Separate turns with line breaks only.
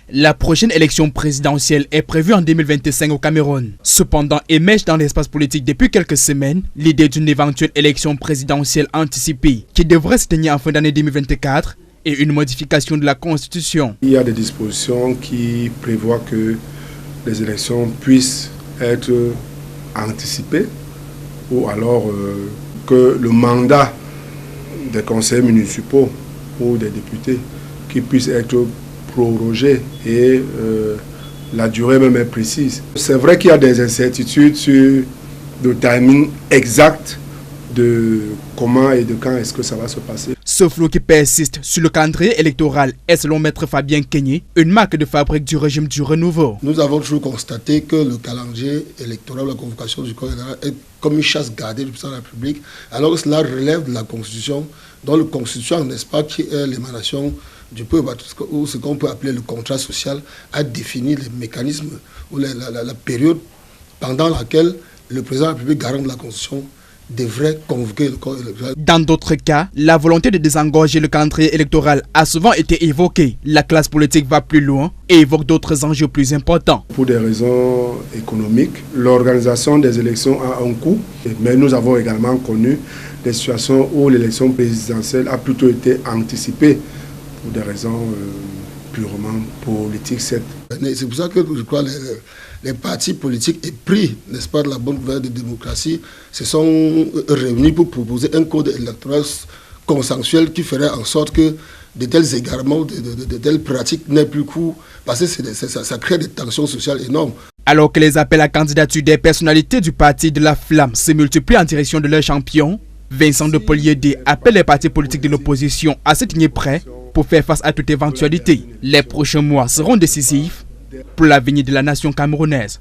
La prochaine élection présidentielle est prévue en 2025 au Cameroun. Cependant, émerge dans l'espace politique depuis quelques semaines l'idée d'une éventuelle élection présidentielle anticipée qui devrait se tenir en fin d'année 2024 et une modification de la Constitution.
Il y a des dispositions qui prévoient que les élections puissent être anticipées ou alors que le mandat des conseillers municipaux ou des députés qui puisse être prorogé et la durée même est précise. C'est vrai qu'il y a des incertitudes sur le timing exact de comment et de quand est-ce que ça va se passer.
Ce flou qui persiste sur le calendrier électoral est, selon Maître Fabien Kenyé, une marque de fabrique du régime du renouveau.
Nous avons toujours constaté que le calendrier électoral, la convocation du corps électoral est comme une chasse gardée du président de la République, alors que cela relève de la Constitution, dont la Constitution, n'est-ce pas, qui est l'émanation du peuple, ou ce qu'on peut appeler le contrat social, a défini les mécanismes ou la période pendant laquelle le président de la République, garant de la Constitution, devrait convoquer le corps électoral.
Dans d'autres cas, la volonté de désengorger le calendrier électoral a souvent été évoquée. La classe politique va plus loin et évoque d'autres enjeux plus importants.
Pour des raisons économiques, l'organisation des élections a un coût, mais nous avons également connu des situations où l'élection présidentielle a plutôt été anticipée pour des raisons purement politiques. C'est
pour ça que je crois les partis politiques épris, n'est-ce pas, de la bonne gouvernance de démocratie, se sont réunis pour proposer un code électoral consensuel qui ferait en sorte que de tels égarements, de telles pratiques n'aient plus cours, parce que ça crée des tensions sociales énormes.
Alors que les appels à candidature des personnalités du parti de la Flamme se multiplient en direction de leur champion, Vincent de Poliédé appelle les partis politiques de l'opposition à se tenir prêts pour faire face à toute éventualité. Les prochains mois seront décisifs pour l'avenir de la nation camerounaise.